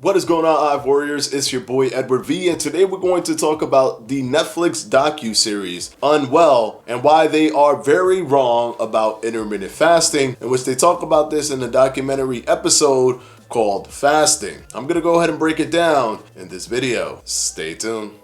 What is going on, Hive Warriors? It's your boy Edward V, and today we're going to talk about the Netflix docu-series Unwell and why they are very wrong about intermittent fasting, in which they talk about this in a documentary episode called Fasting. I'm gonna go ahead and break it down in this video. Stay tuned.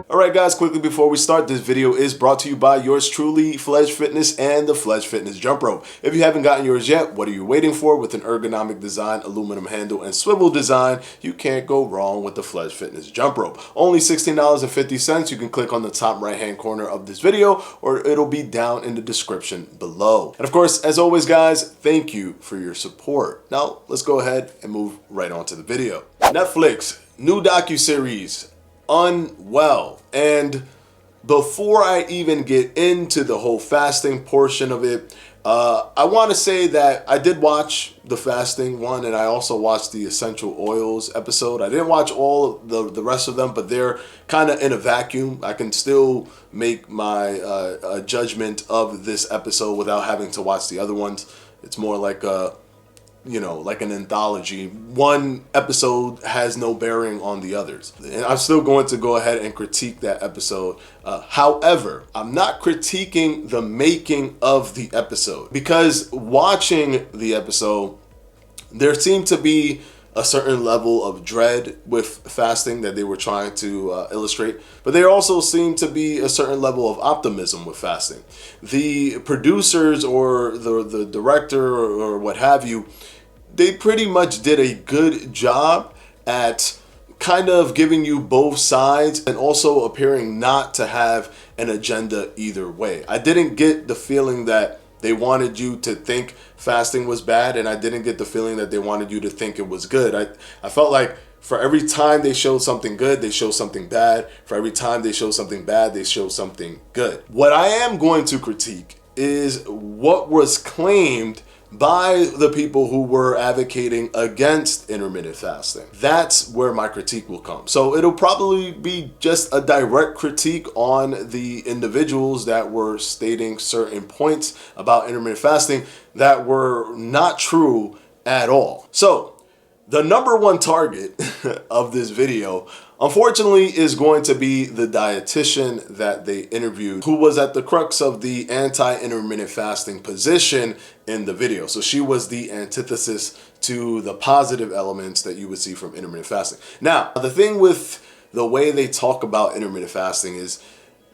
Alright guys, quickly before we start, this video is brought to you by yours truly, Fledge Fitness and the Fledge Fitness Jump Rope. If you haven't gotten yours yet, what are you waiting for? With an ergonomic design, aluminum handle, and swivel design, you can't go wrong with the Fledge Fitness Jump Rope. Only $16.50. You can click on the top right hand corner of this video, or it'll be down in the description below. And of course, as always guys, thank you for your support. Now, let's go ahead and move right on to the video. Netflix, new docu-series, Unwell. And before I even get into the whole fasting portion of it, I want to say that I did watch the fasting one, and I also watched the essential oils episode. I didn't watch all the rest of them, but they're kind of in a vacuum. I can still make my judgment of this episode without having to watch the other ones. It's more like like an anthology. One episode has no bearing on the others. And I'm still going to go ahead and critique that episode. However, I'm not critiquing the making of the episode, because watching the episode, there seemed to be a certain level of dread with fasting that they were trying to illustrate, but there also seemed to be a certain level of optimism with fasting. The producers or the director or what have you, they pretty much did a good job at kind of giving you both sides and also appearing not to have an agenda either way. I didn't get the feeling that they wanted you to think fasting was bad, and I didn't get the feeling that they wanted you to think it was good. I felt like for every time they showed something good, they showed something bad. For every time they showed something bad, they showed something good. What I am going to critique is what was claimed by the people who were advocating against intermittent fasting. That's where my critique will come. So it'll probably be just a direct critique on the individuals that were stating certain points about intermittent fasting that were not true at all. So the number one target of this video, unfortunately, is going to be the dietitian that they interviewed, who was at the crux of the anti-intermittent fasting position in the video. So she was the antithesis to the positive elements that you would see from intermittent fasting. Now, the thing with the way they talk about intermittent fasting is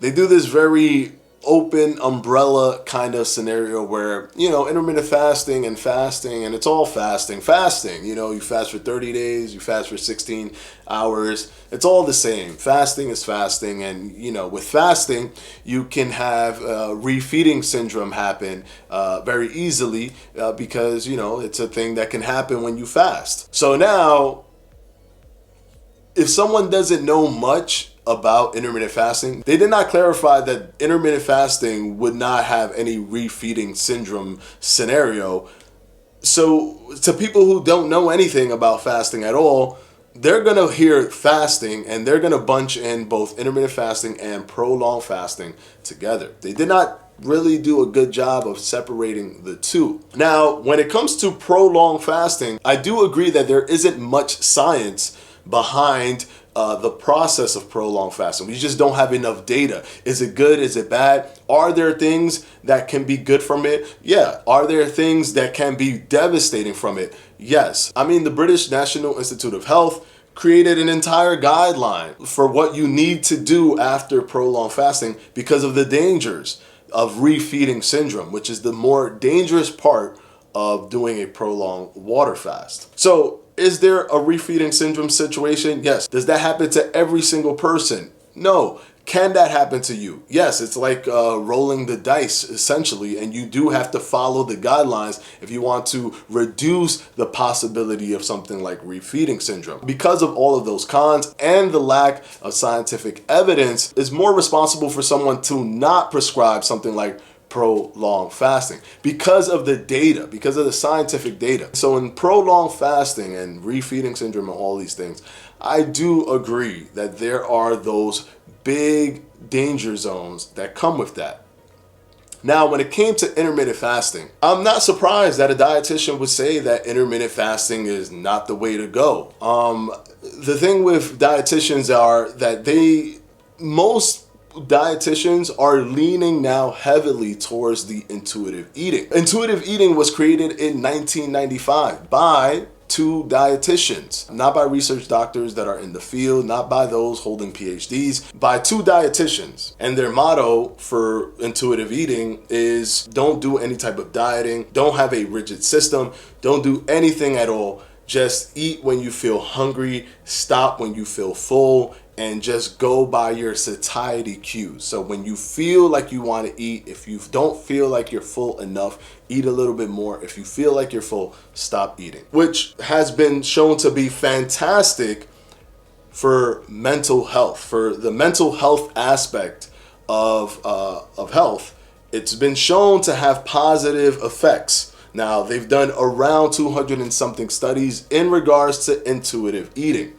they do this very open umbrella kind of scenario where, intermittent fasting and it's all fasting. You fast for 30 days, you fast for 16 hours. It's all the same. Fasting is fasting. And, with fasting, you can have refeeding syndrome happen very easily because, it's a thing that can happen when you fast. So now, if someone doesn't know much about intermittent fasting, they did not clarify that intermittent fasting would not have any refeeding syndrome scenario. So to people who don't know anything about fasting at all, they're going to hear fasting and they're going to bunch in both intermittent fasting and prolonged fasting together. They did not really do a good job of separating the two. Now, when it comes to prolonged fasting, I do agree that there isn't much science behind the process of prolonged fasting. We just don't have enough data. Is it good? Is it bad? Are there things that can be good from it? Yeah. Are there things that can be devastating from it? Yes. I mean, the British National Institute of Health created an entire guideline for what you need to do after prolonged fasting because of the dangers of refeeding syndrome, which is the more dangerous part of doing a prolonged water fast. So, is there a refeeding syndrome situation? Yes. Does that happen to every single person? No. Can that happen to you? Yes. It's like rolling the dice, essentially, and you do have to follow the guidelines if you want to reduce the possibility of something like refeeding syndrome. Because of all of those cons and the lack of scientific evidence, is more responsible for someone to not prescribe something like prolonged fasting because of the data, because of the scientific data. So in prolonged fasting and refeeding syndrome and all these things, I do agree that there are those big danger zones that come with that. Now, when it came to intermittent fasting, I'm not surprised that a dietitian would say that intermittent fasting is not the way to go. The thing with dietitians are that most dietitians are leaning now heavily towards the intuitive eating. Intuitive eating was created in 1995 by two dietitians, not by research doctors that are in the field, not by those holding PhDs, by two dietitians. And their motto for intuitive eating is don't do any type of dieting, don't have a rigid system, don't do anything at all. Just eat when you feel hungry, stop when you feel full, and just go by your satiety cues. So when you feel like you want to eat, if you don't feel like you're full enough, eat a little bit more. If you feel like you're full, stop eating, which has been shown to be fantastic for mental health, for the mental health aspect of health. It's been shown to have positive effects. Now, they've done around 200 and something studies in regards to intuitive eating.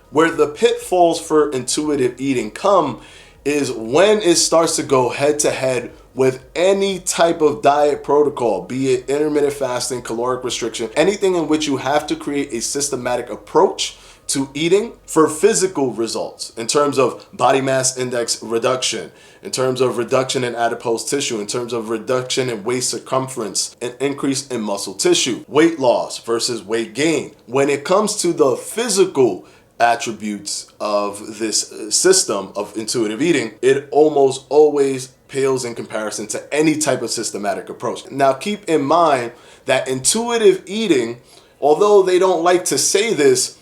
Where the pitfalls for intuitive eating come is when it starts to go head to head with any type of diet protocol, be it intermittent fasting, caloric restriction, anything in which you have to create a systematic approach to eating for physical results in terms of body mass index reduction, in terms of reduction in adipose tissue, in terms of reduction in waist circumference, and increase in muscle tissue, weight loss versus weight gain. When it comes to the physical attributes of this system of intuitive eating, it almost always pales in comparison to any type of systematic approach. Now, keep in mind that intuitive eating, although they don't like to say this,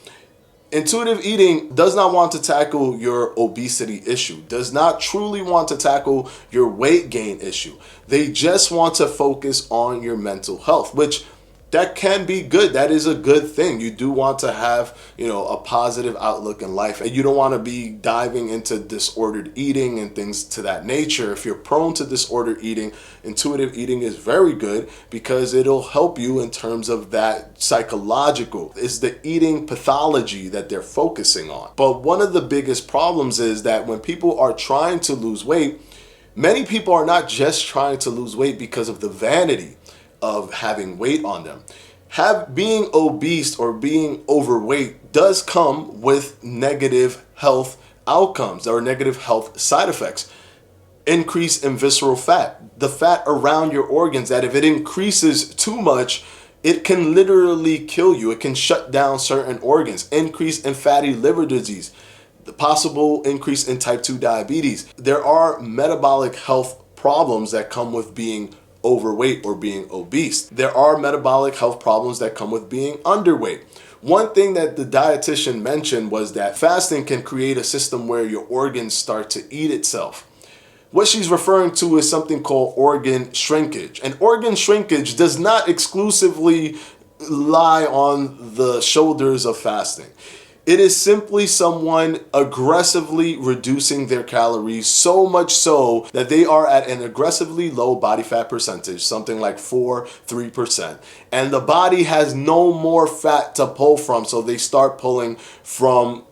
intuitive eating does not want to tackle your obesity issue, does not truly want to tackle your weight gain issue. They just want to focus on your mental health, which that can be good. That is a good thing. You do want to have, a positive outlook in life, and you don't want to be diving into disordered eating and things to that nature. If you're prone to disordered eating, intuitive eating is very good because it'll help you in terms of that psychological. It's the eating pathology that they're focusing on. But one of the biggest problems is that when people are trying to lose weight, many people are not just trying to lose weight because of the vanity of having weight on them. Being obese or being overweight does come with negative health outcomes or negative health side effects. Increase in visceral fat, the fat around your organs, that if it increases too much, it can literally kill you. It can shut down certain organs. Increase in fatty liver disease, the possible increase in type 2 diabetes. There are metabolic health problems that come with being overweight or being obese. There are metabolic health problems that come with being underweight. One thing that the dietitian mentioned was that fasting can create a system where your organs start to eat itself. What she's referring to is something called organ shrinkage. And organ shrinkage does not exclusively lie on the shoulders of fasting. It is simply someone aggressively reducing their calories, so much so that they are at an aggressively low body fat percentage, something like 3%. And the body has no more fat to pull from, so they start pulling from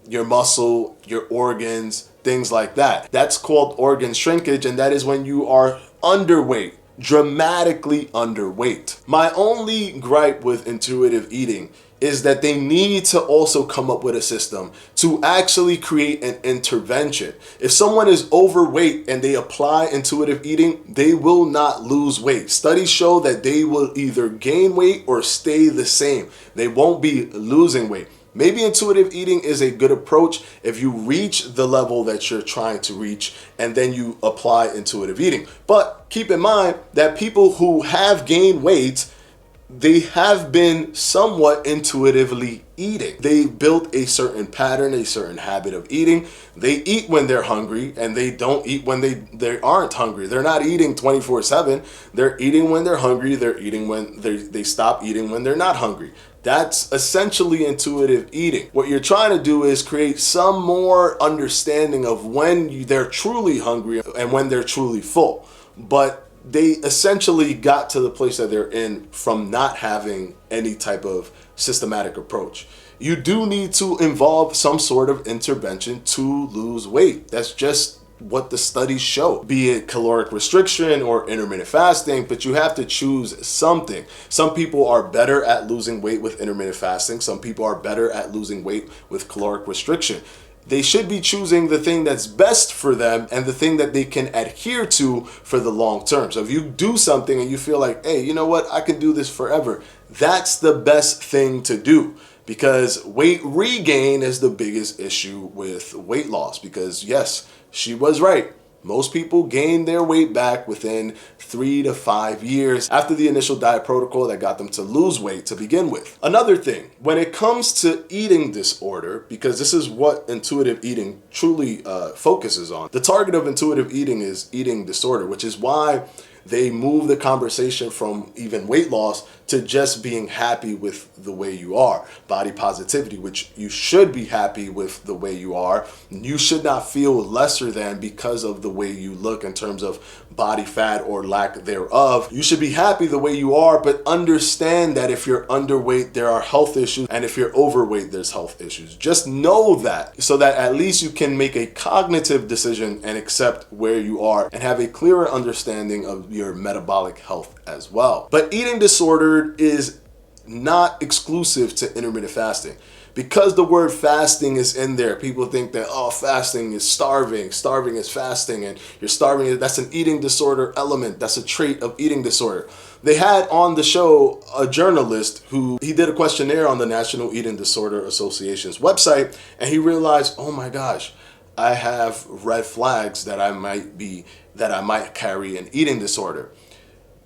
your muscle, your organs, things like that. That's called organ shrinkage, and that is when you are underweight, dramatically underweight. My only gripe with intuitive eating is that they need to also come up with a system to actually create an intervention. If someone is overweight and they apply intuitive eating, they will not lose weight. Studies show that they will either gain weight or stay the same. They won't be losing weight. Maybe intuitive eating is a good approach if you reach the level that you're trying to reach and then you apply intuitive eating. But keep in mind that people who have gained weight, they have been somewhat intuitively eating. They built a certain pattern, a certain habit of eating. They eat when they're hungry and they don't eat when they aren't hungry. They're not eating 24/7. They're eating when they're hungry. They're eating when they stop eating when they're not hungry. That's essentially intuitive eating. What you're trying to do is create some more understanding of when they're truly hungry and when they're truly full. But they essentially got to the place that they're in from not having any type of systematic approach. you do need to involve some sort of intervention to lose weight. That's just what the studies show, be it caloric restriction or intermittent fasting, but you have to choose something. Some people are better at losing weight with intermittent fasting. Some people are better at losing weight with caloric restriction. They should be choosing the thing that's best for them and the thing that they can adhere to for the long term. So if you do something and you feel like, hey, you know what, I can do this forever, that's the best thing to do. Because weight regain is the biggest issue with weight loss. Because yes, she was right. Most people gain their weight back within 3 to 5 years after the initial diet protocol that got them to lose weight to begin with. Another thing, when it comes to eating disorder, because this is what intuitive eating truly focuses on, the target of intuitive eating is eating disorder, which is why they move the conversation from even weight loss to just being happy with the way you are. Body positivity, which you should be happy with the way you are. You should not feel lesser than because of the way you look in terms of body fat or lack thereof. You should be happy the way you are, but understand that if you're underweight, there are health issues, and if you're overweight, there's health issues. Just know that, so that at least you can make a cognitive decision and accept where you are and have a clearer understanding of your metabolic health as well. But eating disorder is not exclusive to intermittent fasting. Because the word fasting is in there, people think that, oh, fasting is starving. Starving is fasting, and you're starving. That's an eating disorder element. That's a trait of eating disorder. They had on the show a journalist who he did a questionnaire on the National Eating Disorder Association's website, and he realized, oh my gosh, I have red flags that I might carry an eating disorder.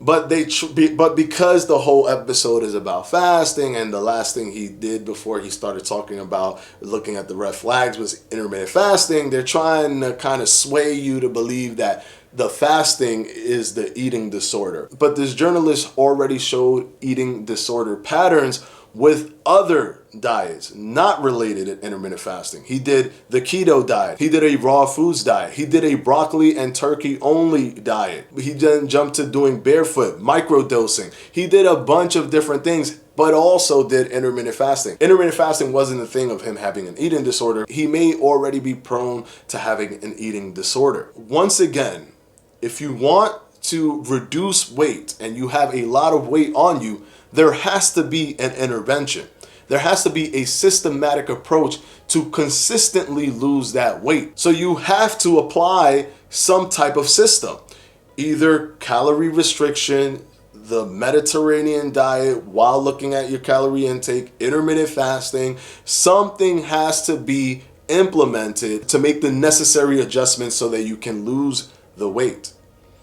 But because the whole episode is about fasting, and the last thing he did before he started talking about looking at the red flags was intermittent fasting, they're trying to kind of sway you to believe that the fasting is the eating disorder. But this journalist already showed eating disorder patterns with other diets not related to intermittent fasting. He did the keto diet. He did a raw foods diet. He did a broccoli and turkey only diet. He then jumped to doing barefoot, microdosing. He did a bunch of different things, but also did intermittent fasting. Intermittent fasting wasn't a thing of him having an eating disorder. He may already be prone to having an eating disorder. Once again, if you want to reduce weight and you have a lot of weight on you, there has to be an intervention. There has to be a systematic approach to consistently lose that weight. So you have to apply some type of system, either calorie restriction, the Mediterranean diet while looking at your calorie intake, intermittent fasting. Something has to be implemented to make the necessary adjustments so that you can lose the weight.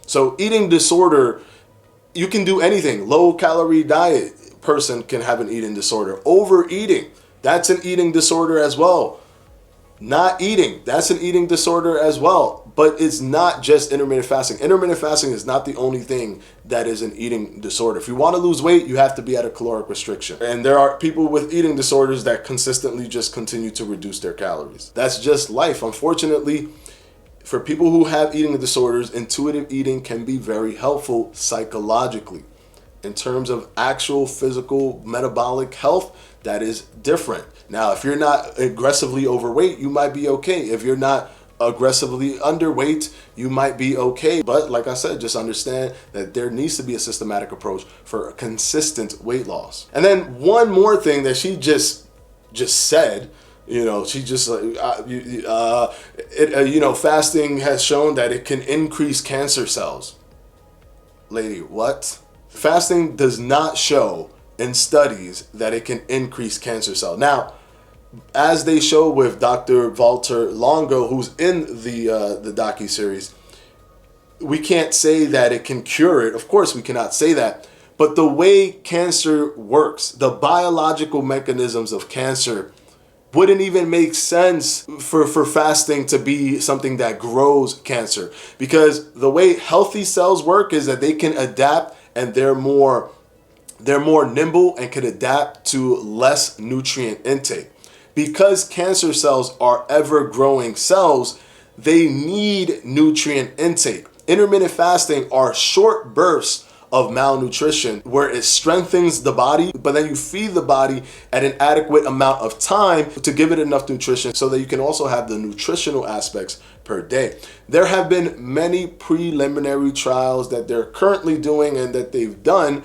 So eating disorder, you can do anything. Low calorie diet person can have an eating disorder. Overeating, that's an eating disorder as well. Not eating, that's an eating disorder as well. But it's not just intermittent fasting. Intermittent fasting is not the only thing that is an eating disorder. If you want to lose weight, you have to be at a caloric restriction. And there are people with eating disorders that consistently just continue to reduce their calories. That's just life. Unfortunately, for people who have eating disorders, intuitive eating can be very helpful psychologically. In terms of actual physical metabolic health, that is different. Now, if you're not aggressively overweight, you might be okay. If you're not aggressively underweight, you might be okay. But like I said, just understand that there needs to be a systematic approach for a consistent weight loss. And then one more thing that she just said, she just fasting has shown that it can increase cancer cells. Lady, what? Fasting does not show in studies that it can increase cancer cells. Now, as they show with Dr. Walter Longo, who's in the docu-series, we can't say that it can cure it. Of course, we cannot say that. But the way cancer works, the biological mechanisms of cancer, wouldn't even make sense for fasting to be something that grows cancer. Because the way healthy cells work is that they can adapt, and they're more nimble and can adapt to less nutrient intake. Because cancer cells are ever-growing cells, they need nutrient intake. Intermittent fasting are short bursts of malnutrition, where it strengthens the body, but then you feed the body at an adequate amount of time to give it enough nutrition so that you can also have the nutritional aspects per day. There have been many preliminary trials that they're currently doing and that they've done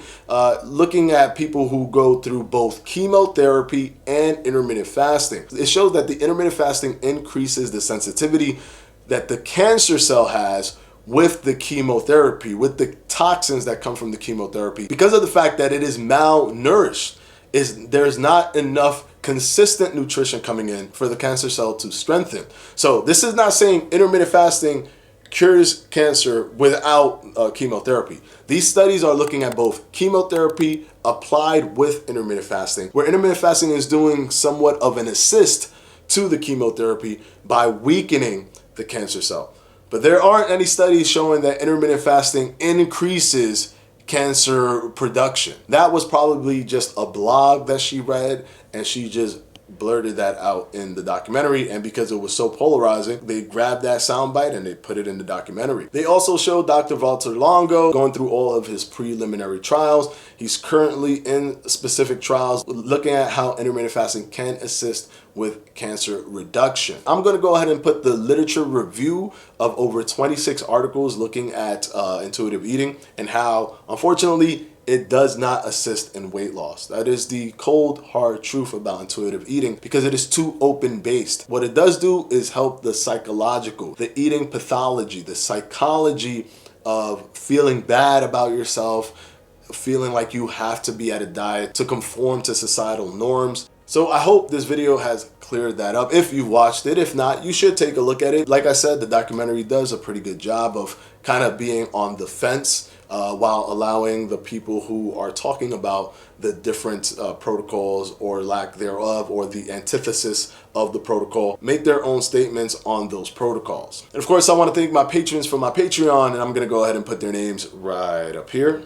looking at people who go through both chemotherapy and intermittent fasting. It shows that the intermittent fasting increases the sensitivity that the cancer cell has with the chemotherapy, with the toxins that come from the chemotherapy, because of the fact that it is malnourished. There's not enough consistent nutrition coming in for the cancer cell to strengthen. So this is not saying intermittent fasting cures cancer without chemotherapy. These studies are looking at both chemotherapy applied with intermittent fasting, where intermittent fasting is doing somewhat of an assist to the chemotherapy by weakening the cancer cell. But there aren't any studies showing that intermittent fasting increases cancer production. That was probably just a blog that she read, and she just blurted that out in the documentary, and because it was so polarizing, they grabbed that soundbite and they put it in the documentary. They also showed Dr. Walter Longo going through all of his preliminary trials. He's currently in specific trials looking at how intermittent fasting can assist with cancer reduction. I'm going to go ahead and put the literature review of over 26 articles looking at intuitive eating and how, unfortunately, it does not assist in weight loss. That is the cold, hard truth about intuitive eating, because it is too open-based. What it does do is help the psychological, the eating pathology, the psychology of feeling bad about yourself, feeling like you have to be at a diet to conform to societal norms. So I hope this video has cleared that up. If you've watched it, if not, you should take a look at it. Like I said, the documentary does a pretty good job of kind of being on the fence while allowing the people who are talking about the different protocols or lack thereof, or the antithesis of the protocol, make their own statements on those protocols. And of course, I want to thank my patrons for my Patreon, and I'm going to go ahead and put their names right up here.